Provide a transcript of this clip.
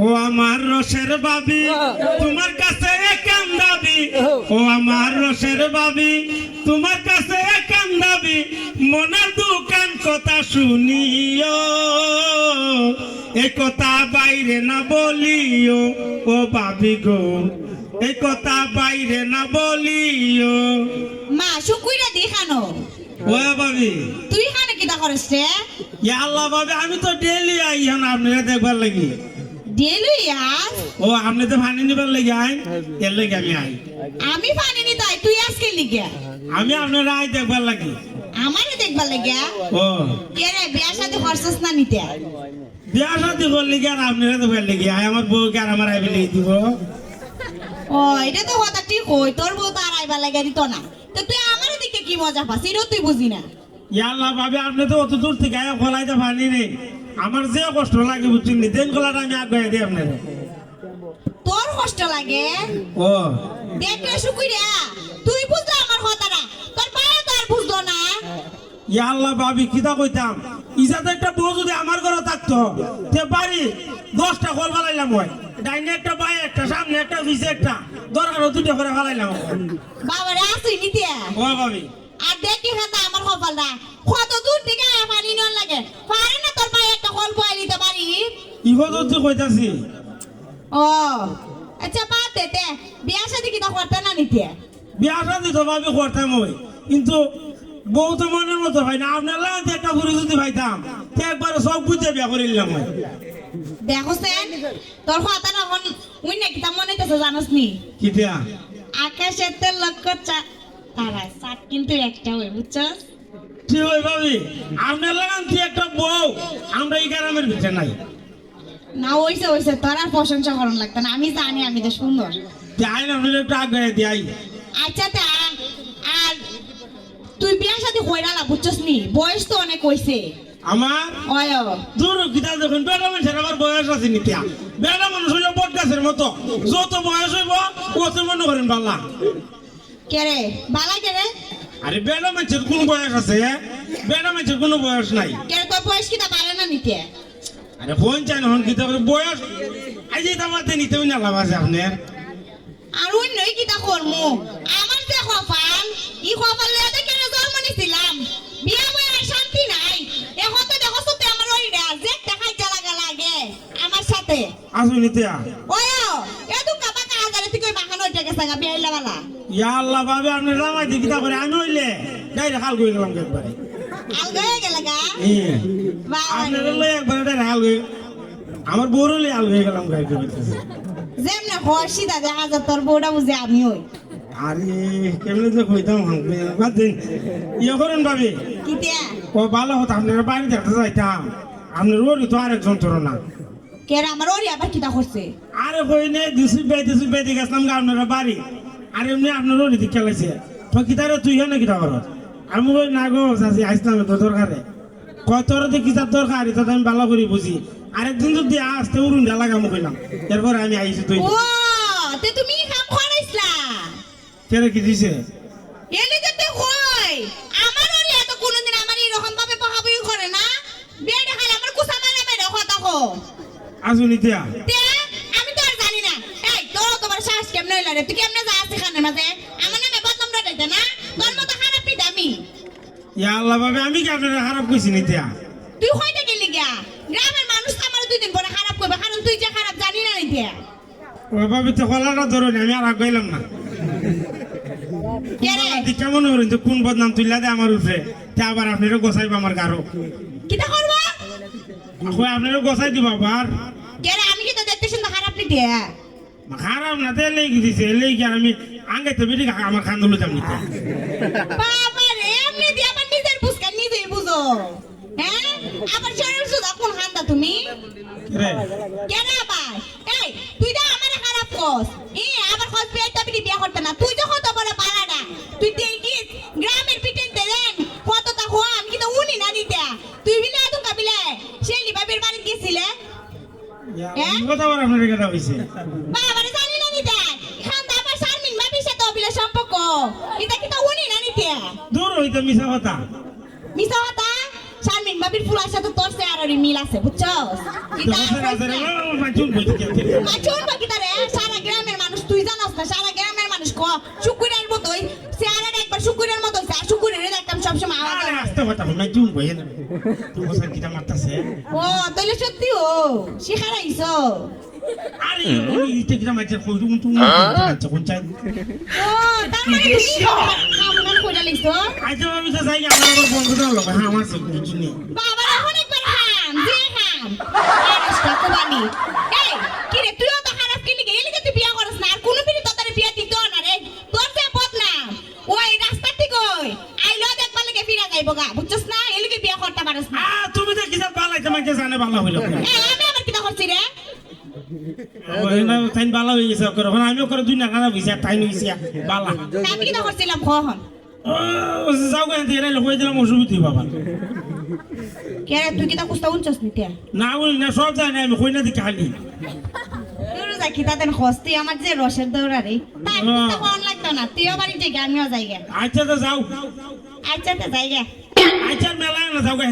ও আমার রসের বাবি তোমার কাছে কান্দাবি, ও আমার রসের বাবি তোমার কাছে কান্দাবি, মনের দোকান কথা শুনিও, এ কথা বাইরে না বলিও, ও বাবি গো এ কথা বাইরে না বলিও। মা শুকুইরা দেখানো ও বাবি তুই খানে কিটা করিস রে? ইয়া আল্লাহ বাবি আমি তো ডেলি আই হন আপনারা দেখবার লাগি। ডেলি আস? ও আপনি তো পানি নিবার লাগি আই, এর লাগি আমি আই। আমি পানি নি তাই তুই আজকে লিগা? আমি আপনারা আই দেখবার লাগি। আমারে দেখবার লাগা? ও কে রে বিয়া শাদী করছস না নিতে? বিয়া শাদী করলি কি আর আপনারা দেখবার লাগি আই? আমার বউ কি আর আমার আইবে লাগি দিব? ও এটা তো কথা ঠিক কই, তোর বউ তো আর আইবা লাগা দিত না, তো তুই আমারে দিকে কি মজা পাস এটা তুই বুঝি না। ইয়া আল্লাহ বাবি আপনি তো অত দূর থেকে আয় খোলাইতে পানি নেই, আমার যে কষ্ট লাগে বুঝছেন নি, দেন খোলাটা আমি আগে দিই আপনারা। তোর কষ্ট লাগে? ও দেখ রে শুকুইরা তুই বুঝলা আমার কথাটা, তোর পায়ে তো আর বুঝলো না। ইয়া আল্লাহ বাবি কিতা কইতাম, ইজাতে একটা বউ যদি আমার ঘরে থাকতো তে বাড়ি 10টা কল ফালাইলাম হয়, ডাইনে একটা বাইরে একটা সামনে একটা পিছে একটা, দরকার দুটো করে ফালাইলাম। বাবারে আসুই নিতে ও বাবি আর দেখি খাতা আমার কপালটা কত দূর থেকে পানি নিয়ে লাগে, পারে না তোর পায়ে একটা কল বয়ে দিতে পারি? ইহো যদি কইতাছি ও আচ্ছা বাদ দে তে, বিয়া শাদী কিটা করতে না নিতে? বিয়া শাদী তো ভাবি করতাম ওই, কিন্তু বউ তো মনের মতো হয় না। আপনার লাগাতে একটা বুড়ি যদি ভাইতাম তে একবারে সব বুঝে বিয়া করে নিলাম হয়। দেখো সেন তোর কথাটা মন উই না কিটা মনে হইতেছে জানোস নি? কিটা আকাশের তো লক্ষ্য তারা সাত কিন্তু একটা হই বুঝছস? ঠিক ওই ভাবি আপনার লাগাতে একটা বউ আমরা এই গ্রামের ভিতরে নাই। না হইছে হইছে, তোর আর প্রশংসা করন লাগতো না, আমি জানি আমি তো সুন্দর। যাই না আপনার একটু আগে দিয়াই। আচ্ছা তা আর তুই বিয়া শাদী কইরালা বুঝছস নি? বয়স তো অনেক হইছে আমার ওয় দূর কিতা দেখুন বেড়া মানুষের আবার বয়স আছে নিতিয়া, বেড়া মানুষ হইলে বট গাছের মতো, যত বয়স হইব অত মনে করেন বালা। কে রে বালা কে রে? আরে বেড়া মানুষের কোন বয়স আছে? বেড়া মানুষের কোনো বয়স নাই। কে রে তোর বয়স কিটা পারে না নিতে? আরে ফোন চাই না কিতা বয়স আজ তামাতে নিতে না লাভ আছে আপনার। আর অন্যই কিটা করমু, আমার যে কপাল ই কপাল লইয়া কেন জন্ম নিছিলাম, বিয়া বই আর শান্তি নাই। এখন তো দেখো তো আমার ওইটা যে টাকা জ্বালা লাগে আমার সাথে আসুন নিতিয়া। ওয় এদু কাবা কা হাজারে তুই কই বাহানো ওইটা গেছে গা বিয়াইলা বালা। ইয়া আল্লাহ বাবে আপনি রামাই দি কিতা করে আমি হইলে ডাইরেক্ট হাল কই গেলাম একবারে। আলগা হয়ে গেল গা বাবা, আপনার লই একবারে ডাইরেক্ট হাল কই, আমার বউর লই হাল কই গেলাম গাইতে বলতেছে। যেমনে হর্ষি দাদা হাজার তোর বউটা বুঝে আমি হই। আরে কেমনে যে কইতাম বাদ দিন। ইয়ে করেন ভাবি কিতিয়া ও ভালো হতো আপনার বাড়ি দেখতে যাইতাম, আপনার ওরই তো আরেক যন্ত্রণা। কে রে আমার ওরি আবার কিটা করছে? আরে কই নে দিছি বেদি গেছিলাম গা আপনার বাড়ি, আর এমনি আপনার ওরই দিকে খেলাইছে তো কিতারে তুই না কিতা করত, আমি কই না গো চাচি আসলাম তো দরকারে, কয় তোর দিয়ে কিতার দরকার এটা আমি ভালো করে বুঝি, আরেকদিন যদি আসতে উড়ুন লাগাম কইলাম, এরপরে আমি আইছি তুই। ও তে তুমি কাম করাইছলা কেরে কি দিছে? এলি যে তুই কই আমার ওরি এত কোনদিন আমার এরকম ভাবে পহাবই করে না, বিয়ে দেখালে আমার কুসা মারা মেরে কথা কো আসুন নিতিয়া। তে আমি তো আর জানি না। এই তোর তোমার শ্বাস কেমনে হইলা রে? তুই কেমনে যা আছে খানের মাঝে আমার নামে বদনাম রটাইতে না? তোর মতো খারাপ পিতা আমি? ইয়া আল্লাহ বাবে আমি কি আপনার খারাপ কইছি নিতিয়া? তুই কইতে গেলি গিয়া গ্রামের মানুষ তো আমার 2 দিন পরে খারাপ করবে, কারণ তুই যে খারাপ জানি না নিতে। ওইভাবে তো কলাটা ধরুন আমি আর আগাইলাম না। কে রে কেমন করেন তো কোন বদনাম তুইলা দে আমার উপরে, তে আবার আপনারও গোসাইব আমার গারো, কিটা করবা? আপনারও গোসাই দিব আবার। কে রে আমি কি তো দেখতে শুনতে খারাপ নিতে? খারাপ না তে লেগে দিছে লেগে আমি আঙ্গাইতে বেরি আমার খান্দুলো যাম নিতে। বাবা রে এমনি দিয়ে আবার নিজের বুঝকা নিজেই বুঝো, হ্যাঁ? আবার শরীর সুদা কোন হান্দা তুমি? রে কে রে আবার? এই তুই তো আমারে খারাপ কস, আবার কস বিয়েটা বিয়ে করতে না, তুই যখন তো বড় পারাডা তুই দেখি গ্রামের পিটেনতে দেন কতটা হওয়া আমি কিন্তু উনি না নিতে। তুই বিলে এত কাবিলে শেলি বাবির বাড়ি গেছিলে কথা বল আপনার কথা হইছে বাবারে জানি না নিতে, খান্দা আবার শারমিন বাবির সাথে অবিলে সম্পর্ক, এটা কিন্তু উনি না নিতে। দূর হইতে মিছা কথা। মিছা কথা শারমিন বাবির ফুলার সাথে তোর চেহারারই মিল আছে বুঝছস কিতা মাচুন বইতে গেছে মাচুন বাকি তারে সারা গ্রামের মানুষ তুই জানাস না সারা গ্রামের মানুষ শুকুরের মতোই চেহারার একবার শুকুরের মতো হইছে আর শুকুরের দেখতাম সবসময় আওয়াজ আরে আস্তে কথা মাচুন বইয়ে না তুই বসান কিটা মারতাছে ও তাহলে সত্যি ও শিখারাইছো আরে ওই ইতে কিটা মারছে কই তুমি আচ্ছা কোন চাই ও তার মানে তুমি খামুনান কইরা লিখছো আচ্ছা আমি তো যাই আমার বন্ধুদের লোক হ্যাঁ আমার কিছু নেই বাবা এখন একবার খাম যে খাম আরেসটা কোবানি এই কি রে তুইও তো খারাপ কি লিগে এলিগে তুই বিয়া করছ না আর কোন বিনি তোদের বিয়া দিত না রে তোর যে বদনাম ওই রাস্তা ঠিক ওই আইলো দেখবা লাগে ফিরা যাইবো গা বুঝছস না এলিগে বিয়া করতে পারছ না তুমি তো কিটা পালাইতে মাকে জানে ভালো হইলো আমি আবার কি করছি রে ওই না তাই ভালো হয়ে গেছে ওকে এখন আমিও করে দুই না খারাপ হইছে তাই নইছে বালা আমি কি করছিলাম কখন ও যাও কেন এরা লোক হয়ে দিলাম অসুবিধা বাবা কে রে তুই কি তা কুস্তা উনছস নিতে না বলি না সব জানি আমি কই না দিকে খালি তোর যাকি তাদের হস্তি আমার যে রসের দৌড়া রে তাই কুস্তা কোন লাগতো না তুইও বাড়ি যাই আমিও যাই গে আচ্ছা তো যাও আচ্ছা তো যাই গে আচ্ছা মেলায় না যাও গে